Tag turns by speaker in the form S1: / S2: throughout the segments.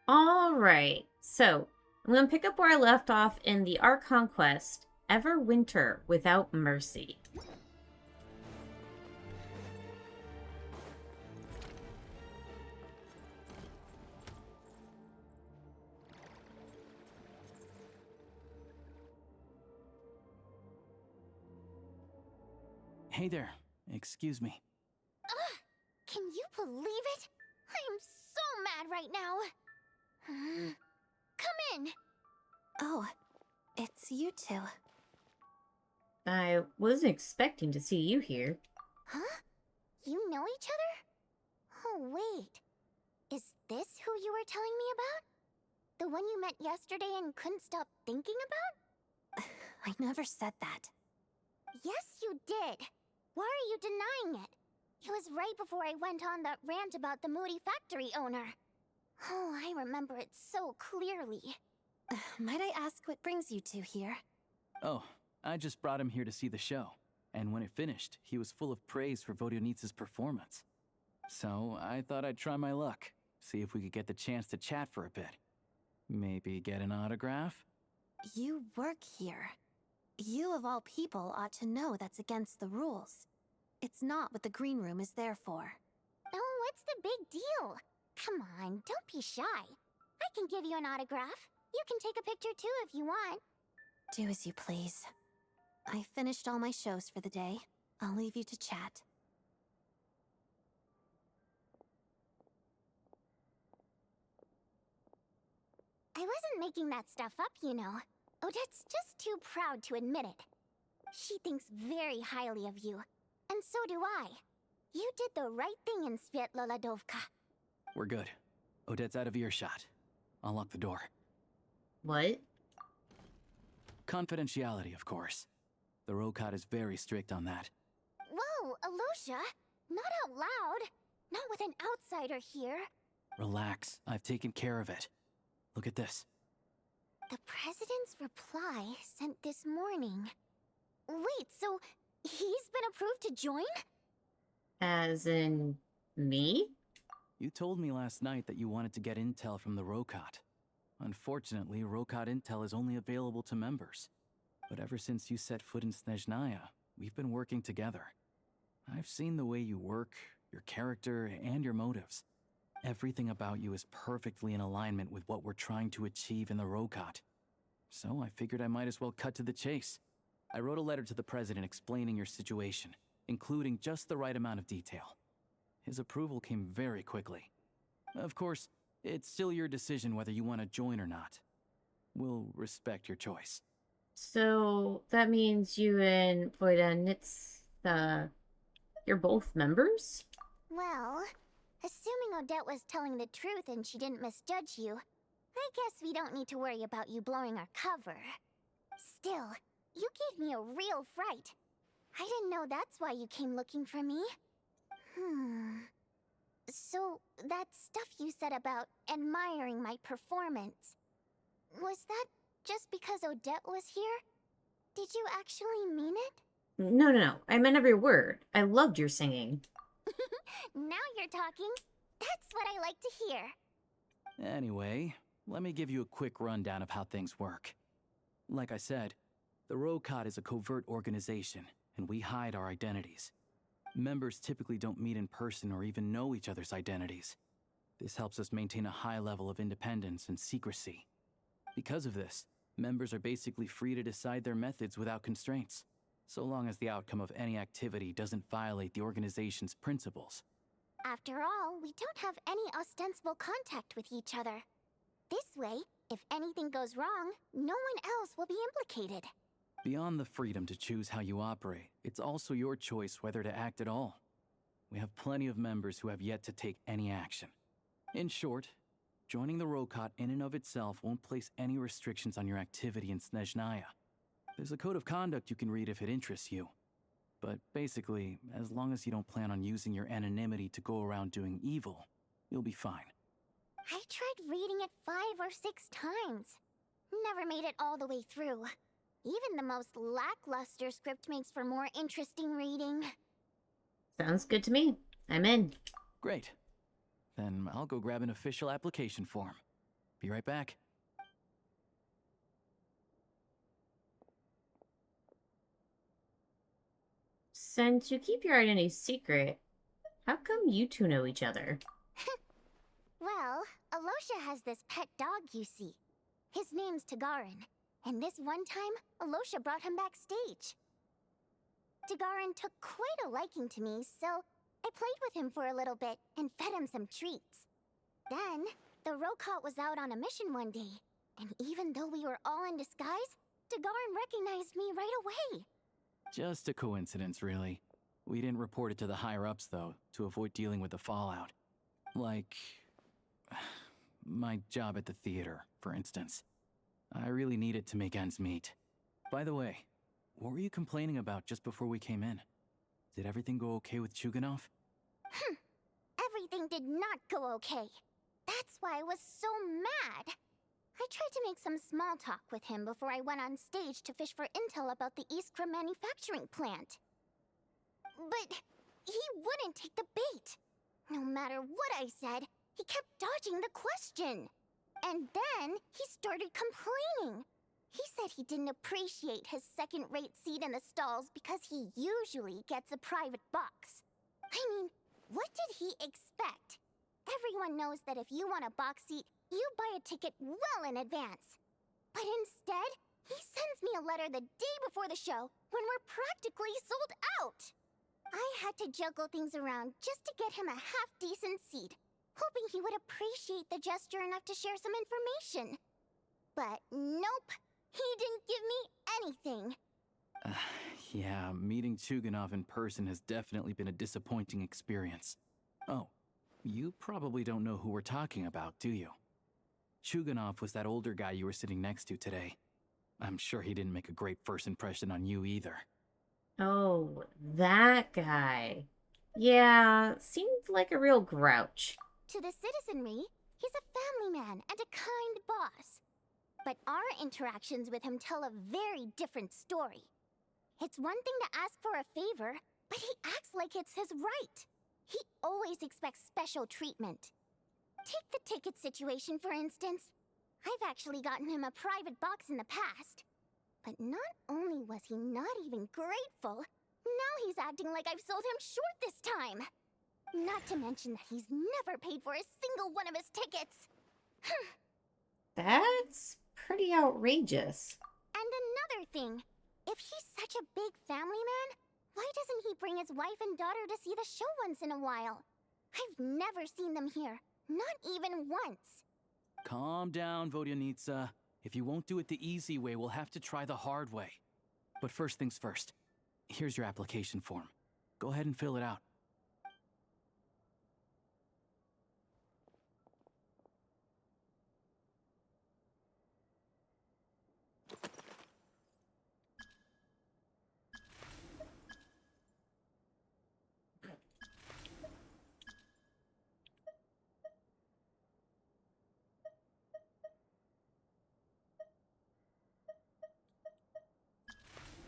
S1: Alright, so I'm going to pick up where I left off in the Archon quest, Everwinter Without Mercy.
S2: Hey there. Excuse me.
S3: Ugh! Can you believe it? I'm so mad right now. Come in.
S4: Oh, it's you two.
S1: I wasn't expecting to see you here.
S3: Huh? You know each other? Oh, wait. Is this who you were telling me about? The one you met yesterday and couldn't stop thinking about?
S4: I never said that.
S3: Yes, you did. Why are you denying it? It was right before I went on that rant about the moody factory owner. Oh, I remember it so clearly.
S4: Might I ask what brings you two here?
S2: Oh, I just brought him here to see the show. And when it finished, he was full of praise for Vodionits's performance. So I thought I'd try my luck, see if we could get the chance to chat for a bit. Maybe get an autograph?
S4: You work here. You of all people ought to know that's against the rules. It's not what the green room is there for.
S3: Oh, what's the big deal? Come on, don't be shy. I can give you an autograph. You can take a picture too if you want.
S4: Do as you please. I finished all my shows for the day. I'll leave you to chat.
S3: I wasn't making that stuff up, you know. Odette's just too proud to admit it. She thinks very highly of you, and so do I. You did the right thing in Svietloladovka.
S2: We're good. Odette's out of earshot. I'll lock the door.
S1: What?
S2: Confidentiality, of course. The Rokot is very strict on that.
S3: Whoa, Alosha! Not out loud! Not with an outsider here.
S2: Relax, I've taken care of it. Look at this.
S3: The president's reply sent this morning. Wait, so he's been approved to join?
S1: As in me?
S2: You told me last night that you wanted to get intel from the Rokot. Unfortunately, Rokot intel is only available to members. But ever since you set foot in Snezhnaya, we've been working together. I've seen the way you work, your character, and your motives. Everything about you is perfectly in alignment with what we're trying to achieve in the Rokot. So I figured I might as well cut to the chase. I wrote a letter to the president explaining your situation, including just the right amount of detail. His approval came very quickly. Of course, it's still your decision whether you want to join or not. We'll respect your choice.
S1: So that means you and Voidanitz, you're both members?
S3: Well, assuming Odette was telling the truth and she didn't misjudge you, I guess we don't need to worry about you blowing our cover. Still, you gave me a real fright. I didn't know that's why you came looking for me. So, that stuff you said about admiring my performance, was that just because Odette was here? Did you actually mean it?
S1: No. I meant every word. I loved your singing.
S3: Now you're talking. That's what I like to hear.
S2: Anyway, let me give you a quick rundown of how things work. Like I said, the Rokot is a covert organization, and we hide our identities. Members typically don't meet in person or even know each other's identities. This helps us maintain a high level of independence and secrecy. Because of this, members are basically free to decide their methods without constraints, so long as the outcome of any activity doesn't violate the organization's principles.
S3: After all, we don't have any ostensible contact with each other. This way, if anything goes wrong, no one else will be implicated.
S2: Beyond the freedom to choose how you operate, it's also your choice whether to act at all. We have plenty of members who have yet to take any action. In short, joining the Rokot in and of itself won't place any restrictions on your activity in Snezhnaya. There's a code of conduct you can read if it interests you. But basically, as long as you don't plan on using your anonymity to go around doing evil, you'll be fine.
S3: I tried reading it 5 or 6 times. Never made it all the way through. Even the most lackluster script makes for more interesting reading.
S1: Sounds good to me. I'm in.
S2: Great. Then I'll go grab an official application form. Be right back.
S1: Since you keep your identity secret, how come you two know each other?
S3: Well, Alosha has this pet dog, you see. His name's Tagarin, and this one time, Alosha brought him backstage. Tagarin took quite a liking to me, so I played with him for a little bit and fed him some treats. Then, the Rokot was out on a mission one day, and even though we were all in disguise, Tagarin recognized me right away.
S2: Just a coincidence, really. We didn't report it to the higher-ups, though, to avoid dealing with the fallout. Like... my job at the theater, for instance. I really needed to make ends meet. By the way, what were you complaining about just before we came in? Did everything go okay with Chuganov?
S3: Everything did not go okay. That's why I was so mad. I tried to make some small talk with him before I went on stage to fish for intel about the Iskra manufacturing plant. But he wouldn't take the bait. No matter what I said, he kept dodging the question. And then he started complaining. He said he didn't appreciate his second-rate seat in the stalls because he usually gets a private box. I mean, what did he expect? Everyone knows that if you want a box seat, you buy a ticket well in advance. But instead, he sends me a letter the day before the show when we're practically sold out. I had to juggle things around just to get him a half-decent seat, hoping he would appreciate the gesture enough to share some information. But nope, he didn't give me anything.
S2: Yeah, meeting Chuganov in person has definitely been a disappointing experience. Oh, you probably don't know who we're talking about, do you? Chuganov was that older guy you were sitting next to today. I'm sure he didn't make a great first impression on you either.
S1: Oh, that guy. Yeah, seemed like a real grouch.
S3: To the citizenry, he's a family man and a kind boss. But our interactions with him tell a very different story. It's one thing to ask for a favor, but he acts like it's his right. He always expects special treatment. Take the ticket situation, for instance. I've actually gotten him a private box in the past. But not only was he not even grateful, now he's acting like I've sold him short this time. Not to mention that he's never paid for a single one of his tickets.
S1: That's pretty outrageous.
S3: And another thing, if he's such a big family man, why doesn't he bring his wife and daughter to see the show once in a while? I've never seen them here, not even once.
S2: Calm down, Vodyanitsa. If you won't do it the easy way, we'll have to try the hard way. But first things first. Here's your application form. Go ahead and fill it out.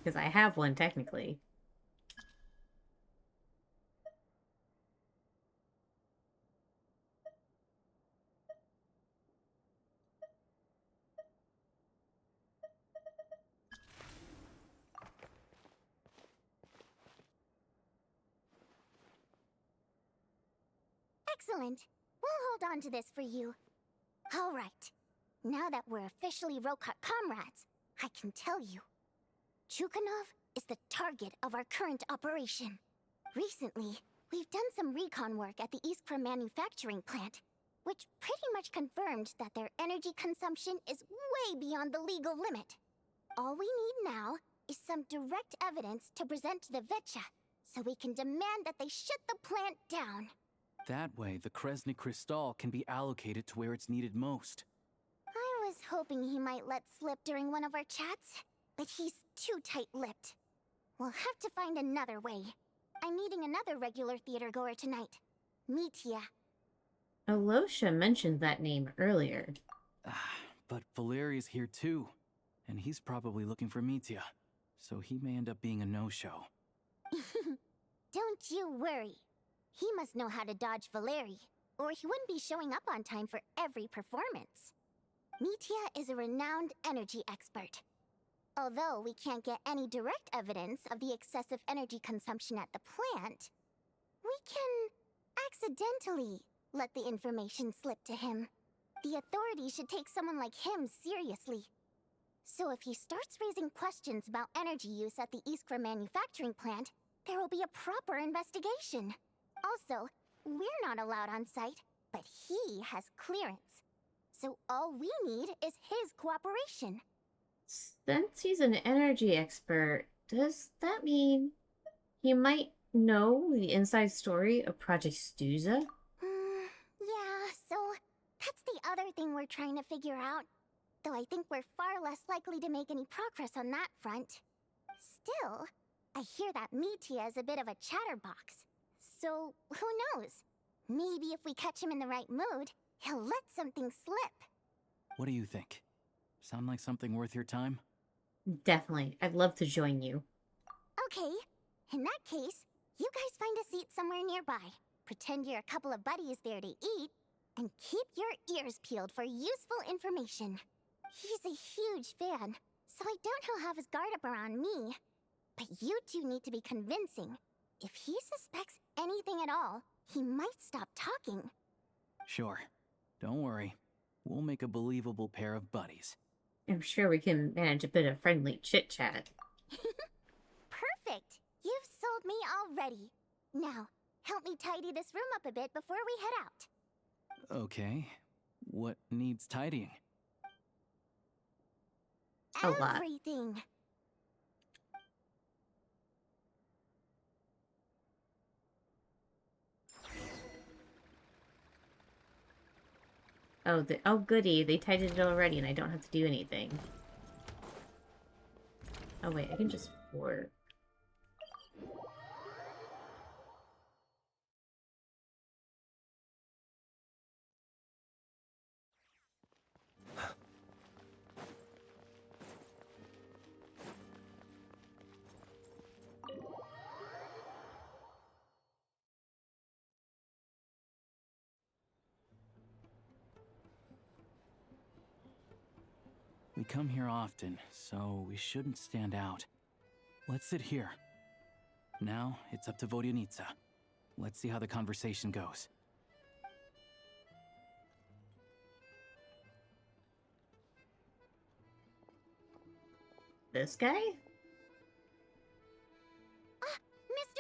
S1: Because I have one, technically.
S3: Excellent. We'll hold on to this for you. All right. Now that we're officially Rokot comrades, I can tell you. Chuganov is the target of our current operation. Recently, we've done some recon work at the Iskra manufacturing plant, which pretty much confirmed that their energy consumption is way beyond the legal limit. All we need now is some direct evidence to present to the Vetcha, so we can demand that they shut the plant down.
S2: That way, the Kresny Crystal can be allocated to where it's needed most.
S3: I was hoping he might let slip during one of our chats, but he's too tight-lipped. We'll have to find another way. I'm meeting another regular theater-goer tonight, Mitya.
S1: Alosha mentioned that name earlier.
S2: But Valeri's here too, and he's probably looking for Mitya, so he may end up being a no-show.
S3: Don't you worry. He must know how to dodge Valeri, or he wouldn't be showing up on time for every performance. Metia is a renowned energy expert. Although we can't get any direct evidence of the excessive energy consumption at the plant, we can accidentally let the information slip to him. The authorities should take someone like him seriously. So if he starts raising questions about energy use at the Iskra manufacturing plant, there will be a proper investigation. Also, we're not allowed on site, but he has clearance. So all we need is his cooperation.
S1: Since he's an energy expert, does that mean he might know the inside story of Project Stuza?
S3: Yeah, so that's the other thing we're trying to figure out. Though I think we're far less likely to make any progress on that front. Still, I hear that Metia is a bit of a chatterbox. So, who knows? Maybe if we catch him in the right mood, he'll let something slip.
S2: What do you think? Sound like something worth your time?
S1: Definitely. I'd love to join you.
S3: Okay, in that case, you guys find a seat somewhere nearby. Pretend you're a couple of buddies there to eat, and keep your ears peeled for useful information. He's a huge fan, so I doubt he'll have his guard up around me. But you two need to be convincing. If he suspects anything at all, he might stop talking.
S2: Sure. Don't worry. We'll make a believable pair of buddies.
S1: I'm sure we can manage a bit of friendly chit-chat.
S3: Perfect! You've sold me already. Now, help me tidy this room up a bit before we head out.
S2: Okay. What needs tidying?
S1: A lot.
S3: Everything.
S1: Oh, goody. They tidied it already and I don't have to do anything. Oh, wait. I can just work.
S2: We come here often, so we shouldn't stand out. Let's sit here. Now, it's up to Vodyanica. Let's see how the conversation goes.
S1: This guy?
S3: Mr.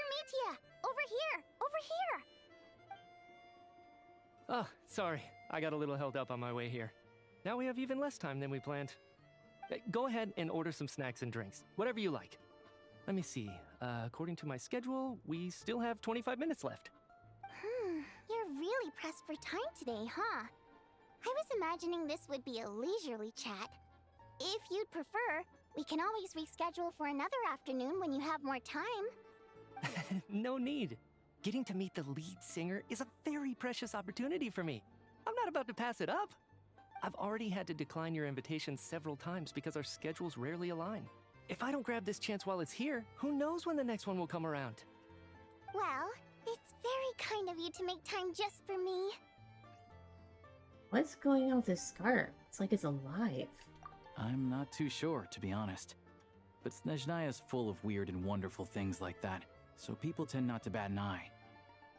S3: Metia! Over here! Over here!
S5: Oh, sorry. I got a little held up on my way here. Now we have even less time than we planned. Go ahead and order some snacks and drinks, whatever you like. Let me see. According to my schedule, we still have 25 minutes left.
S3: You're really pressed for time today, huh? I was imagining this would be a leisurely chat. If you'd prefer, we can always reschedule for another afternoon when you have more time.
S5: No need. Getting to meet the lead singer is a very precious opportunity for me. I'm not about to pass it up. I've already had to decline your invitation several times because our schedules rarely align. If I don't grab this chance while it's here, who knows when the next one will come around?
S3: Well, it's very kind of you to make time just for me.
S1: What's going on with this scarf? It's like it's alive.
S2: I'm not too sure, to be honest. But Snezhnaya's full of weird and wonderful things like that, so people tend not to bat an eye.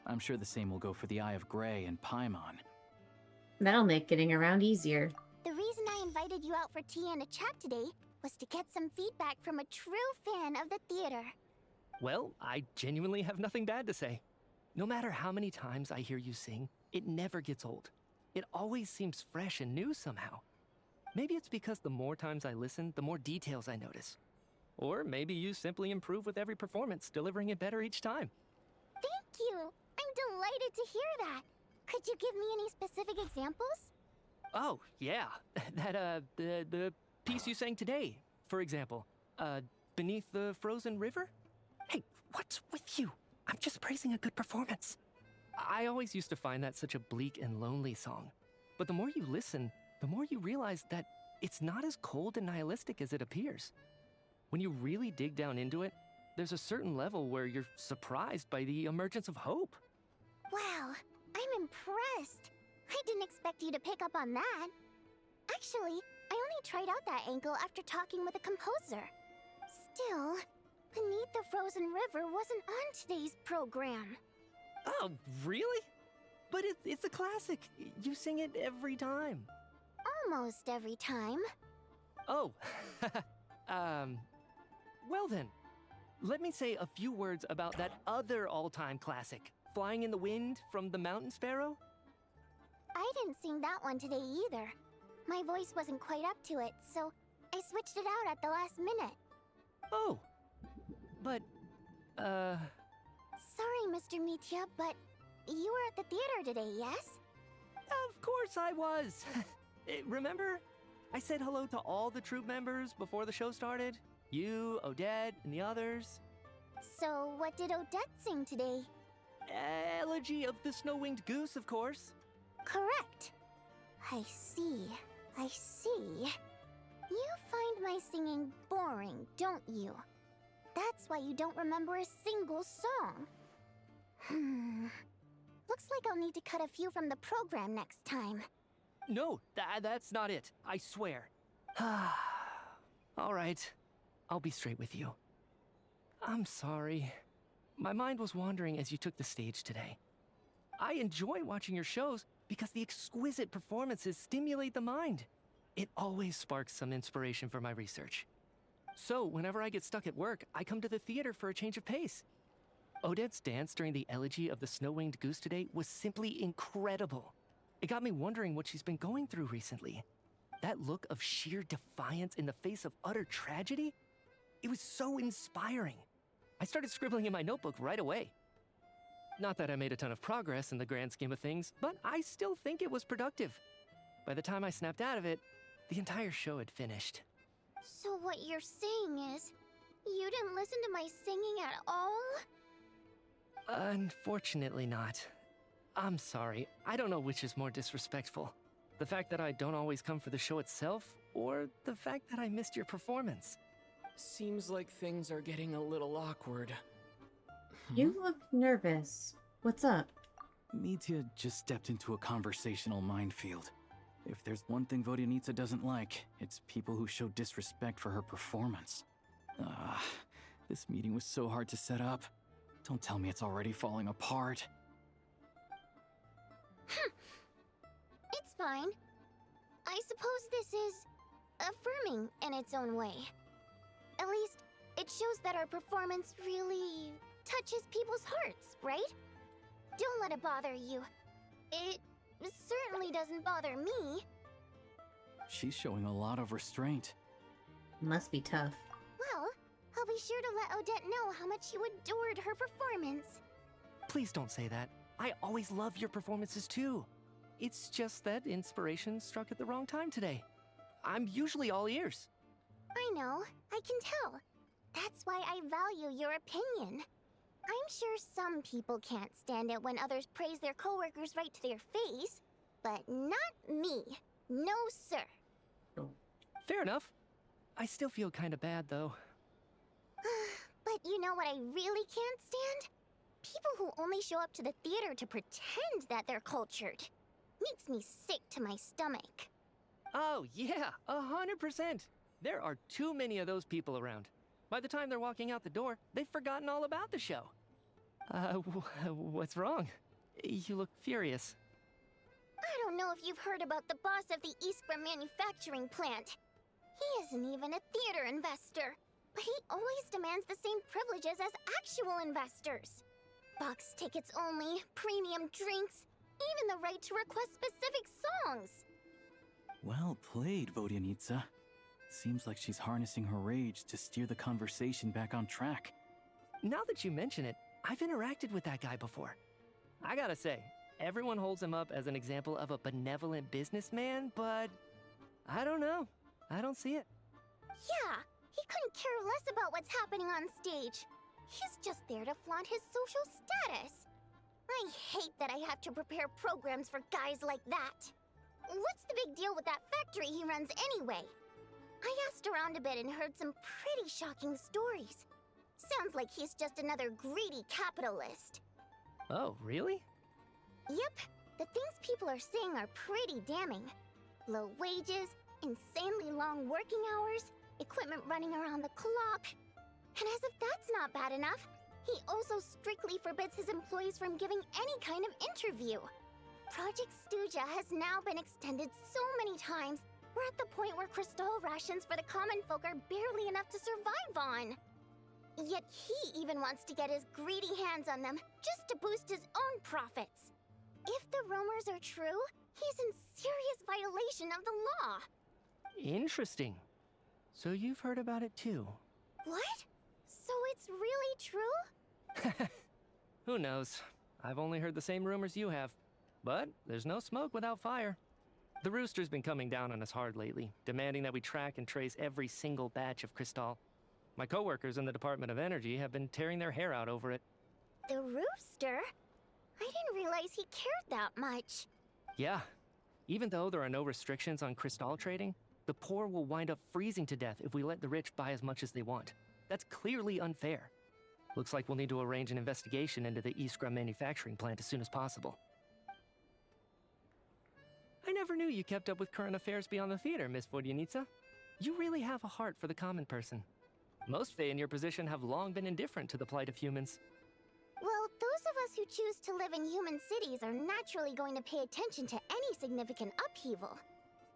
S2: I'm sure the same will go for the Eye of Grey and Paimon.
S1: That'll make getting around easier.
S3: The reason I invited you out for tea and a chat today was to get some feedback from a true fan of the theater.
S5: Well, I genuinely have nothing bad to say. No matter how many times I hear you sing, it never gets old. It always seems fresh and new somehow. Maybe it's because the more times I listen, the more details I notice. Or maybe you simply improve with every performance, delivering it better each time.
S3: Thank you! I'm delighted to hear that! Could you give me any specific examples?
S5: Oh, yeah. The piece you sang today, for example. Beneath the Frozen River? Hey, what's with you? I'm just praising a good performance. I always used to find that such a bleak and lonely song. But the more you listen, the more you realize that it's not as cold and nihilistic as it appears. When you really dig down into it, there's a certain level where you're surprised by the emergence of hope.
S3: Wow, I'm impressed. I didn't expect you to pick up on that. Actually, I only tried out that ankle after talking with a composer. Still, Beneath the Frozen River wasn't on today's program.
S5: Oh, really? But it's a classic. You sing it every time.
S3: Almost every time.
S5: Oh, well then. Let me say a few words about that other all-time classic, Flying in the Wind from the Mountain Sparrow.
S3: I didn't sing that one today either. My voice wasn't quite up to it, so I switched it out at the last minute.
S5: Oh, but,
S3: Sorry, Mr. Mitya, but you were at the theater today, yes?
S5: of course I was. Remember? I said hello to all the troupe members before the show started. You, Odette, and the others.
S3: So, what did Odette sing today?
S5: Elegy of the Snow-Winged Goose, of course.
S3: Correct. I see. I see. You find my singing boring, don't you? That's why you don't remember a single song. Looks like I'll need to cut a few from the program next time.
S5: No, that's not it. I swear. All right. I'll be straight with you. I'm sorry. My mind was wandering as you took the stage today. I enjoy watching your shows because the exquisite performances stimulate the mind. It always sparks some inspiration for my research. So, whenever I get stuck at work, I come to the theater for a change of pace. Odette's dance during the elegy of the Snow-Winged Goose today was simply incredible. It got me wondering what she's been going through recently. That look of sheer defiance in the face of utter tragedy? It was so inspiring. I started scribbling in my notebook right away. Not that I made a ton of progress in the grand scheme of things, but I still think it was productive. By the time I snapped out of it, the entire show had finished.
S3: So what you're saying is, you didn't listen to my singing at all?
S5: Unfortunately not. I'm sorry. I don't know which is more disrespectful. The fact that I don't always come for the show itself, or the fact that I missed your performance.
S6: Seems like things are getting a little awkward.
S1: You look nervous. What's up?
S2: Mitya just stepped into a conversational minefield. If there's one thing Vodyanitsa doesn't like, it's people who show disrespect for her performance. This meeting was so hard to set up. Don't tell me it's already falling apart.
S3: It's fine. I suppose this is affirming in its own way. At least, it shows that our performance really touches people's hearts, right? Don't let it bother you. It certainly doesn't bother me.
S2: She's showing a lot of restraint.
S1: Must be tough.
S3: Well, I'll be sure to let Odette know how much you adored her performance.
S5: Please don't say that. I always love your performances too. It's just that inspiration struck at the wrong time today. I'm usually all ears.
S3: I know, I can tell. That's why I value your opinion. I'm sure some people can't stand it when others praise their coworkers right to their face, but not me. No, sir.
S5: Fair enough. I still feel kinda bad though.
S3: But you know what I really can't stand? People who only show up to the theater to pretend that they're cultured. Makes me sick to my stomach.
S5: Oh yeah, 100%. There are too many of those people around. By the time they're walking out the door, they've forgotten all about the show. What's wrong? You look furious.
S3: I don't know if you've heard about the boss of the Eastborough manufacturing plant. He isn't even a theater investor, but he always demands the same privileges as actual investors. Box tickets only, premium drinks, even the right to request specific songs.
S2: Well played, Vodyanitsa. Seems like she's harnessing her rage to steer the conversation back on track.
S5: Now that you mention it, I've interacted with that guy before. I gotta say, everyone holds him up as an example of a benevolent businessman, but I don't know. I don't see it.
S3: Yeah, he couldn't care less about what's happening on stage. He's just there to flaunt his social status. I hate that I have to prepare programs for guys like that. What's the big deal with that factory he runs anyway? I asked around a bit and heard some pretty shocking stories. Sounds like he's just another greedy capitalist.
S5: Oh, really?
S3: Yep, the things people are saying are pretty damning. Low wages, Insanely long working hours, equipment running around the clock. And as if that's not bad enough, he also strictly forbids his employees from giving any kind of interview. Project Stuja has now been extended so many times, we're at the point where crystal rations for the common folk are barely enough to survive on. Yet he even wants to get his greedy hands on them just to boost his own profits. If the rumors are true, he's in serious violation of the law.
S5: Interesting. So you've heard about it too.
S3: What? So it's really true?
S5: Who knows? I've only heard the same rumors you have. But there's no smoke without fire. The Rooster's been coming down on us hard lately, demanding that we track and trace every single batch of Crystal. My coworkers in the Department of Energy have been tearing their hair out over it.
S3: The Rooster? I didn't realize he cared that much.
S5: Yeah. Even though there are no restrictions on Crystal trading, the poor will wind up freezing to death if we let the rich buy as much as they want. That's clearly unfair. Looks like we'll need to arrange an investigation into the Iskra manufacturing plant as soon as possible. I never knew you kept up with current affairs beyond the theater, Miss Vodyanica. You really have a heart for the common person. Most Fae in your position have long been indifferent to the plight of humans.
S3: Well, those of us who choose to live in human cities are naturally going to pay attention to any significant upheaval.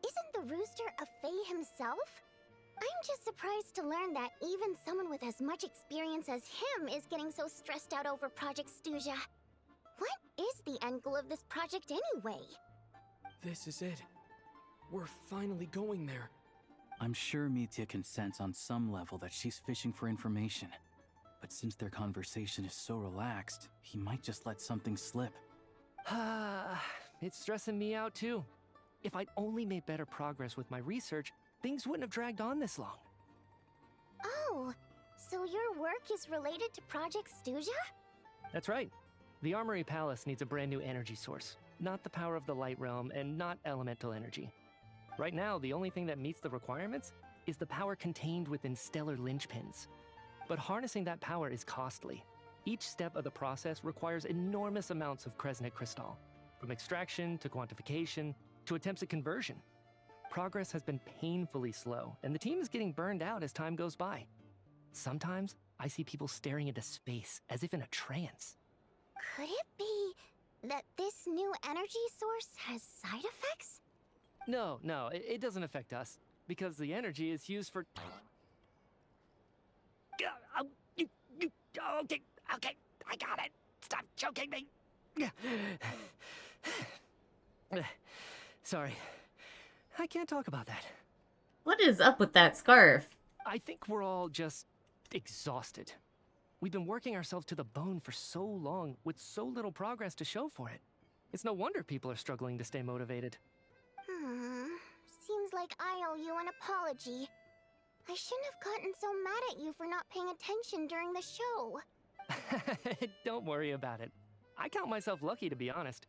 S3: Isn't the Rooster a Fae himself? I'm just surprised to learn that even someone with as much experience as him is getting so stressed out over Project Stuja. What is the end goal of this project anyway?
S6: This is it. We're finally going there.
S2: I'm sure Mitya can sense on some level that she's fishing for information. But since their conversation is so relaxed, he might just let something slip.
S5: It's stressing me out too. If I'd only made better progress with my research, things wouldn't have dragged on this long.
S3: Oh, so your work is related to Project Stuja?
S5: That's right. The Armory Palace needs a brand new energy source. Not the power of the Light Realm, and not elemental energy. Right now, the only thing that meets the requirements is the power contained within stellar linchpins. But harnessing that power is costly. Each step of the process requires enormous amounts of Kresnik crystal, from extraction to quantification to attempts at conversion. Progress has been painfully slow, and the team is getting burned out as time goes by. Sometimes, I see people staring into space as if in a trance.
S3: Could it be that this new energy source has side effects?
S5: No, it doesn't affect us, because the energy is used for... Okay, I got it. Stop choking me. Sorry, I can't talk about that.
S1: What is up with that scarf?
S5: I think we're all just exhausted. We've been working ourselves to the bone for so long, with so little progress to show for it. It's no wonder people are struggling to stay motivated.
S3: Seems like I owe you an apology. I shouldn't have gotten so mad at you for not paying attention during the show.
S5: Don't worry about it. I count myself lucky, to be honest.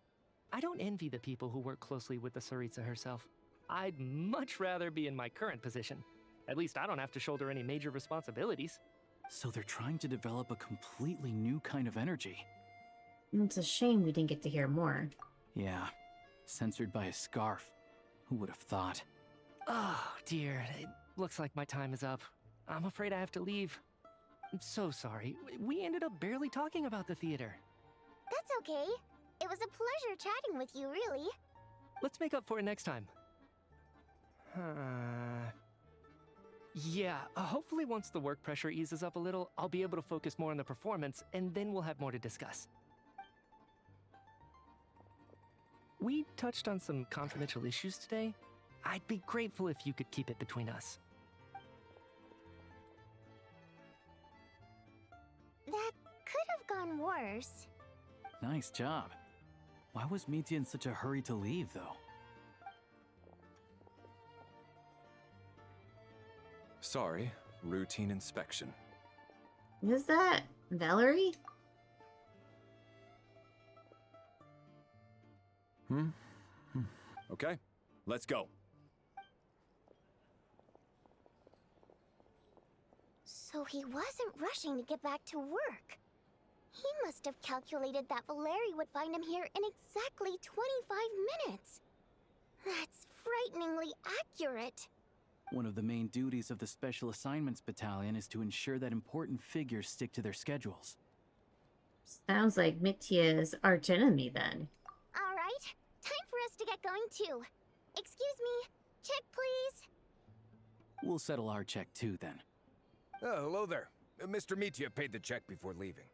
S5: I don't envy the people who work closely with the Tsaritsa herself. I'd much rather be in my current position. At least I don't have to shoulder any major responsibilities.
S2: So they're trying to develop a completely new kind of energy.
S1: It's a shame we didn't get to hear more.
S2: Yeah, censored by a scarf. Who would have thought?
S5: Oh, dear. It looks like my time is up. I'm afraid I have to leave. I'm so sorry. We ended up barely talking about the theater.
S3: That's okay. It was a pleasure chatting with you, really.
S5: Let's make up for it next time. Yeah, hopefully once the work pressure eases up a little, I'll be able to focus more on the performance, and then we'll have more to discuss. We touched on some confidential issues today. I'd be grateful if you could keep it between us.
S3: That could have gone worse.
S2: Nice job. Why was Mitya in such a hurry to leave, though?
S7: Sorry, routine inspection.
S1: Is that Valerie?
S7: Okay, let's go.
S3: So he wasn't rushing to get back to work. He must have calculated that Valeri would find him here in exactly 25 minutes. That's frighteningly accurate.
S2: One of the main duties of the Special Assignments Battalion is to ensure that important figures stick to their schedules.
S1: Sounds like Mitya's archenemy then.
S3: All right, time for us to get going too. Excuse me, check please.
S2: We'll settle our check too then.
S8: Oh, hello there. Mr. Mitya paid the check before leaving.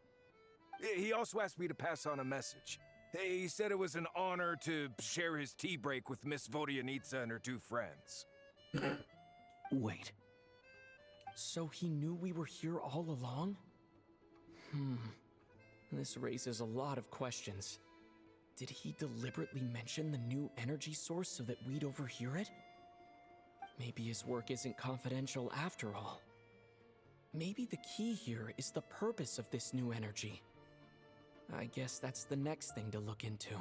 S8: He also asked me to pass on a message. He said it was an honor to share his tea break with Miss Vodyanitsa and her two friends.
S2: Wait.
S6: So he knew we were here all along? This raises a lot of questions. Did he deliberately mention the new energy source so that we'd overhear it? Maybe his work isn't confidential after all. Maybe the key here is the purpose of this new energy. I guess that's the next thing to look into.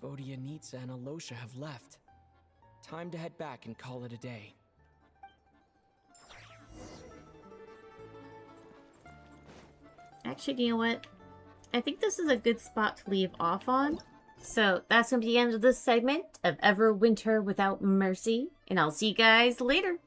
S6: Vodyanitsa and Alosha have left. Time to head back and call it a day.
S1: Actually, you know what? I think this is a good spot to leave off on. So that's going to be the end of this segment of Everwinter Without Mercy. And I'll see you guys later.